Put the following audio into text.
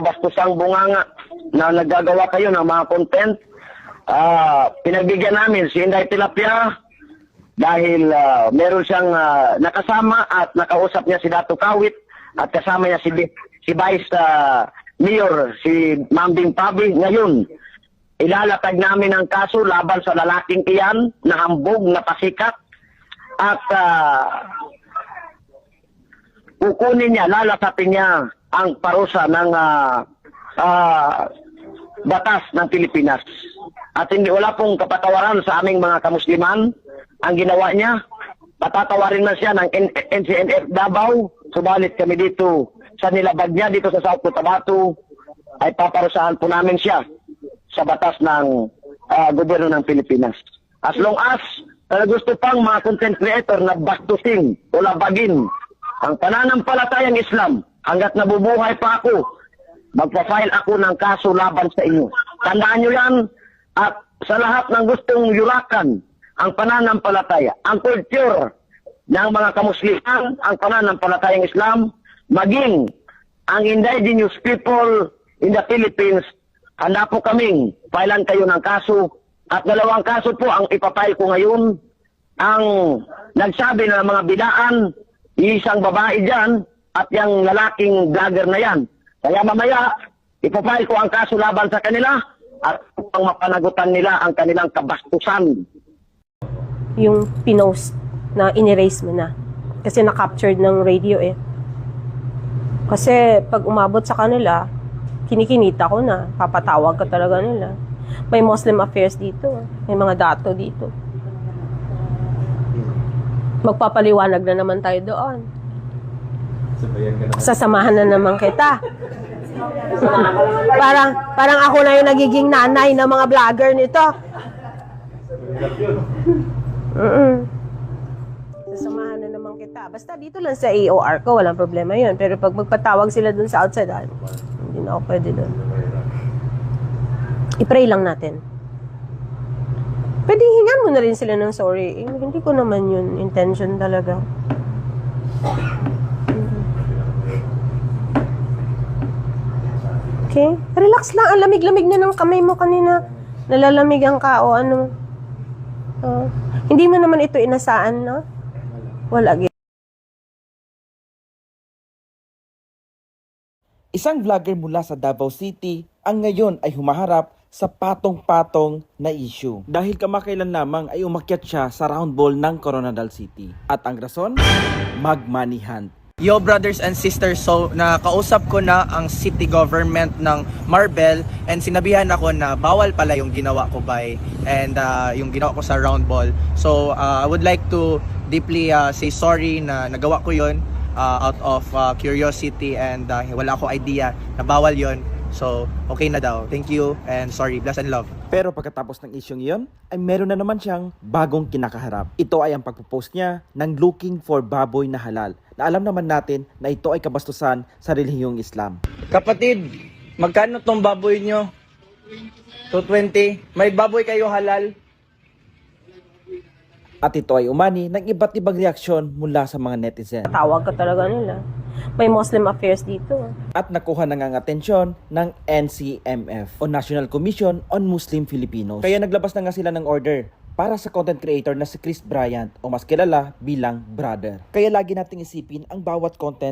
bastusang bunganga na naggagawa kayo ng mga content. Pinagbigyan namin si Inday Tilapia dahil meron siyang nakasama at nakausap niya si Dato Kawit at kasama niya si Vice Mayor, si Ma'am Bing Pabi. Ngayon, ilalatag namin ang kaso laban sa lalaking iyan na hambog, na pasikat at kukunin niya, lalasapin niya ang parusa ng batas ng Pilipinas. At hindi, wala pong kapatawaran sa aming mga kamusliman ang ginawa niya. Patatawarin man siya ng NCNF Davao, subalit kami dito sa nilabag niya dito sa South Cotabato ay paparusahan po namin siya sa batas ng gobyerno ng Pilipinas. As long as gusto pang mga content creator na bastusin o labagin ang pananampalatayang Islam, hanggat nabubuhay pa ako, magpa-file ako ng kaso laban sa inyo. Tandaan nyo yan, at sa lahat ng gustong yurakan ang pananampalataya, ang culture ng mga kamusliman, ang pananampalatayang Islam, maging ang indigenous people in the Philippines, handa po kaming filean kayo ng kaso. At dalawang kaso po ang ipapile ko ngayon. Ang nagsabi na mga bidaan, isang babae dyan, at yung lalaking vlogger na yan. Kaya mamaya, ipapile ko ang kaso laban sa kanila at upang mapanagutan nila ang kanilang kabastusan. Yung pinost na in-erase mo na. Kasi na-captured ng radio eh. Kasi pag umabot sa kanila, kinikinita ko na, papatawag ka talaga nila. May Muslim affairs dito, may mga dato dito. Magpapaliwanag na naman tayo doon. Sasamahan na naman kita. Parang ako na yung nagiging nanay ng mga vlogger nito. Sasamahan na naman kita. Basta dito lang sa AOR ko, walang problema yun. Pero pag magpatawag sila dun sa outside, hindi na ako pwede dun. I-pray lang natin. Pwede hingan mo na rin sila ng sorry. Hindi ko naman yun intention talaga. Okay? Relax lang. Ang lamig-lamig na ng kamay mo kanina. Nalalamigan ka o ano. Hindi mo naman ito inasaan, no? Wala. Isang vlogger mula sa Davao City ang ngayon ay humaharap sa patong-patong na issue. Dahil kamakailan lamang ay umakyat siya sa round ball ng Coronadal City. At ang rason? Mag-money hunt. Yo brothers and sisters, so nakausap ko na ang city government ng Marbel and sinabihan ako na bawal pala yung ginawa ko and yung ginawa ko sa round ball. So I would like to deeply say sorry na nagawa ko yon out of curiosity and wala ako idea na bawal yon. So okay na daw. Thank you and sorry. Bless and love. Pero pagkatapos ng isyong iyon, ay meron na naman siyang bagong kinakaharap. Ito ay ang pagpo-post niya ng looking for baboy na halal. Na alam naman natin na ito ay kabastusan sa relihiyong Islam. Kapatid, magkano tong baboy nyo? 220. May baboy kayo halal? At ito ay umani ng iba't ibang reaksyon mula sa mga netizen. Tawag ka talaga nila. May Muslim affairs dito. At nakuha na nga ang atensyon ng NCMF o National Commission on Muslim Filipinos. Kaya naglabas na nga sila ng order para sa content creator na si Chris Bryant o mas kilala bilang Brother. Kaya lagi nating isipin ang bawat content